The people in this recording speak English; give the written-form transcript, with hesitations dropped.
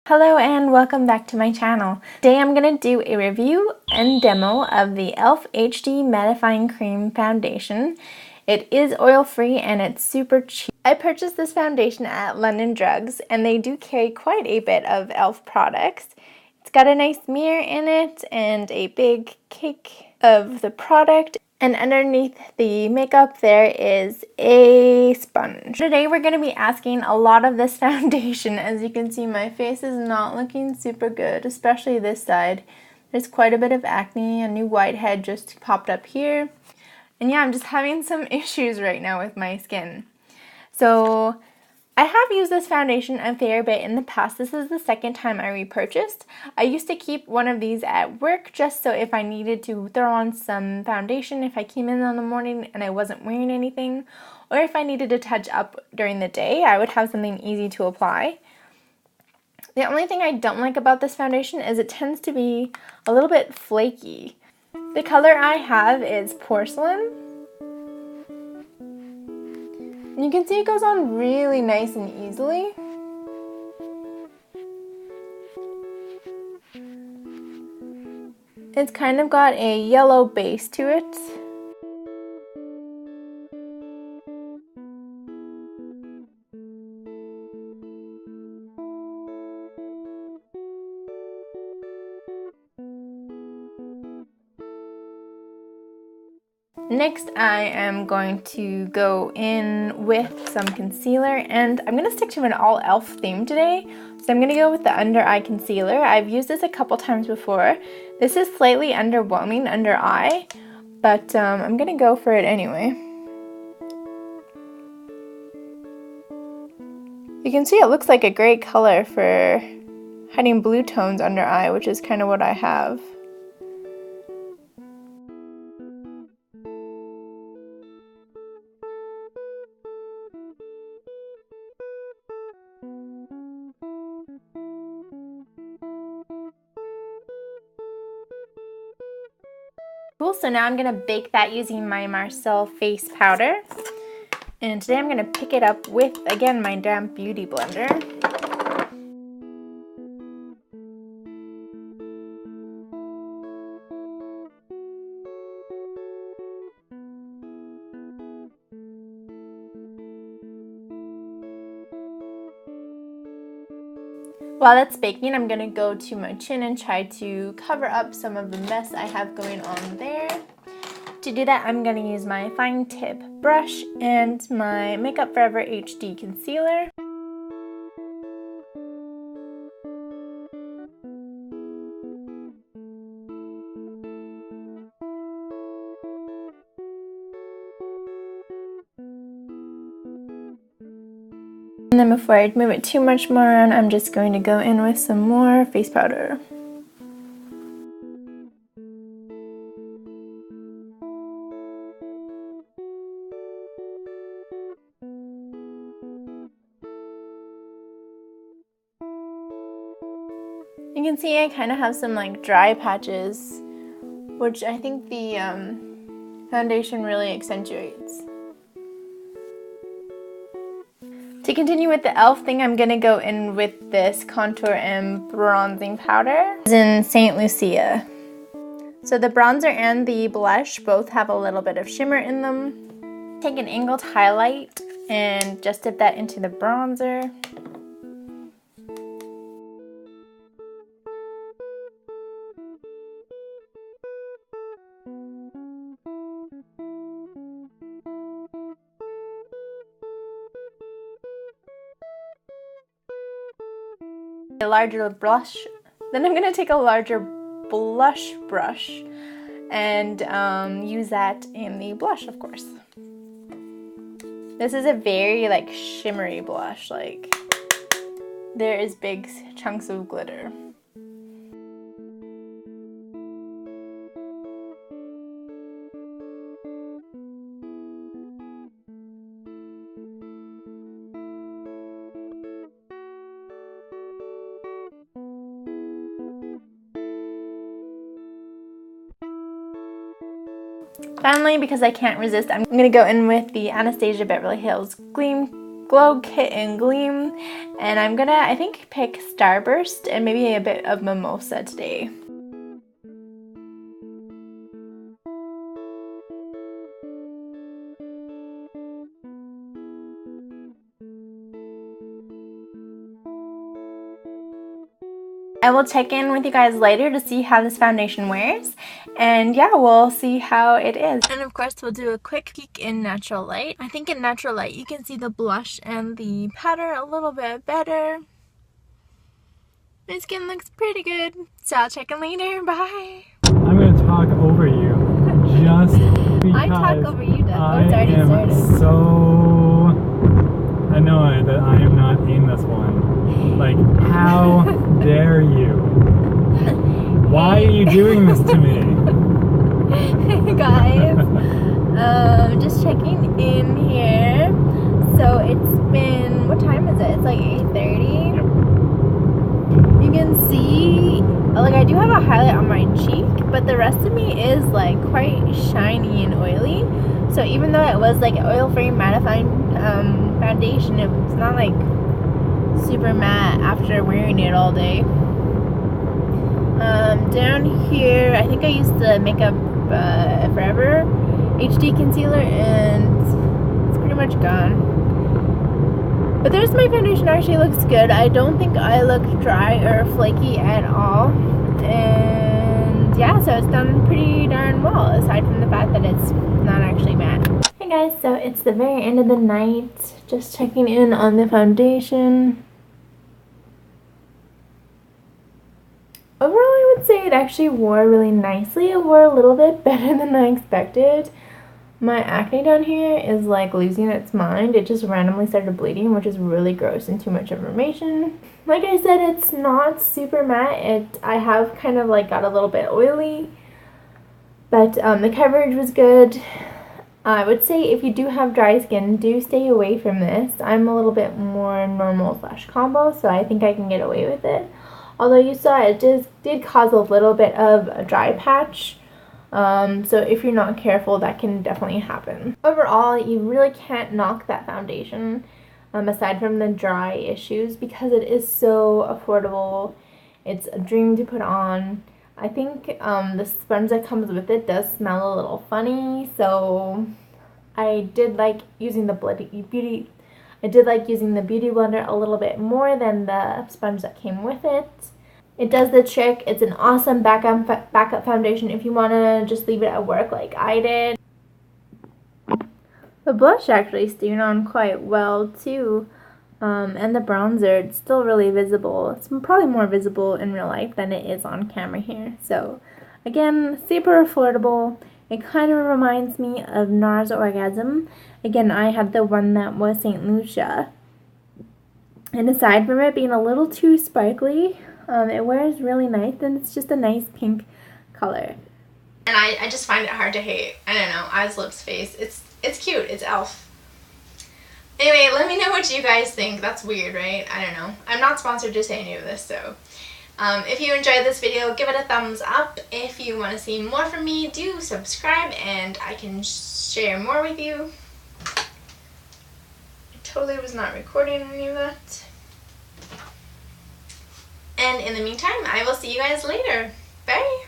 Hello and welcome back to my channel. Today I'm going to do a review and demo of the e.l.f. HD Mattifying Cream Foundation. It is oil-free and it's super cheap. I purchased this foundation at London Drugs and they do carry quite a bit of e.l.f. products. It's got a nice mirror in it and a big cake of the product. And underneath the makeup there is a sponge. Today we're going to be asking a lot of this foundation. As you can see, my face is not looking super good, especially this side. There's quite a bit of acne, a new whitehead just popped up here. And yeah, I'm just having some issues right now with my skin. So I have used this foundation a fair bit in the past. This is the second time I repurchased. I used to keep one of these at work just so if I needed to throw on some foundation, if I came in the morning and I wasn't wearing anything, or if I needed to touch up during the day, I would have something easy to apply. The only thing I don't like about this foundation is it tends to be a little bit flaky. The color I have is Porcelain. And you can see it goes on really nice and easily. It's kind of got a yellow base to it. Next, I am going to go in with some concealer, and I'm going to stick to an all e.l.f. theme today. So I'm going to go with the under eye concealer. I've used this a couple times before. This is slightly underwhelming under eye, but I'm going to go for it anyway. You can see it looks like a great color for hiding blue tones under eye, which is kind of what I have. Cool, so now I'm going to bake that using my Marcelle face powder. And today I'm going to pick it up with, again, my damp beauty blender. While that's baking, I'm going to go to my chin and try to cover up some of the mess I have going on there. To do that, I'm going to use my fine tip brush and my Makeup Forever HD concealer. And then before I move it too much more around, I'm just going to go in with some more face powder. You can see I kind of have some like dry patches, which I think the foundation really accentuates. To continue with the e.l.f. thing, I'm going to go in with this contour and bronzing powder. It's in St. Lucia. So the bronzer and the blush both have a little bit of shimmer in them. Take an angled highlight and just dip that into the bronzer. A larger blush, then I'm going to take a larger blush brush and use that in the blush, of course. This is a very like shimmery blush, like there is big chunks of glitter. Finally, because I can't resist, I'm going to go in with the Anastasia Beverly Hills Gleam Glow Kit and Gleam, and I'm gonna, I think, pick Starburst and maybe a bit of Mimosa today. I will check in with you guys later to see how this foundation wears, and yeah, we'll see how it is. And of course, we'll do a quick peek in natural light. I think in natural light you can see the blush and the powder a little bit better. My skin looks pretty good, so I'll check in later. Bye! I'm going to talk over you just because I talk over you, Doug. I am so annoyed that I am not in this one. Like, how dare you? Why are you doing this to me? Hey guys, just checking in here. So it's been, what time is it? It's like 8:30. Yep. You can see, like, I do have a highlight on my cheek, but the rest of me is like quite shiny and oily. So even though it was like an oil-free mattifying foundation, it was not like super matte after wearing it all day. Down here, I think I used the Makeup Forever HD concealer, and it's pretty much gone. But there's my foundation. Actually looks good. I don't think I look dry or flaky at all. And yeah, so it's done pretty darn well, aside from the fact that it's not actually matte. Hey guys, so it's the very end of the night. Just checking in on the foundation. Overall, I would say it actually wore really nicely. It wore a little bit better than I expected. My acne down here is like losing its mind. It just randomly started bleeding, which is really gross and too much information. Like I said, it's not super matte. I have kind of like got a little bit oily, but the coverage was good. I would say if you do have dry skin, do stay away from this. I'm a little bit more normal / combo, so I think I can get away with it. Although you saw it just did cause a little bit of a dry patch. So if you're not careful, that can definitely happen. Overall, you really can't knock that foundation, aside from the dry issues, because it is so affordable. It's a dream to put on. I think the sponge that comes with it does smell a little funny, so I did like using the beauty blender a little bit more than the sponge that came with it. It does the trick. It's an awesome backup foundation if you want to just leave it at work like I did. The blush actually stayed on quite well too. And the bronzer, it's still really visible. It's probably more visible in real life than it is on camera here. So again, super affordable. It kind of reminds me of NARS Orgasm. Again, I had the one that was St. Lucia. And aside from it being a little too sparkly, it wears really nice, and it's just a nice pink color. And I just find it hard to hate. I don't know, eyes, lips, face. It's cute. It's e.l.f. Anyway, let me know what you guys think. That's weird, right? I don't know. I'm not sponsored to say any of this, so if you enjoyed this video, give it a thumbs up. If you want to see more from me, do subscribe, and I can share more with you. I totally was not recording any of that. And in the meantime, I will see you guys later. Bye!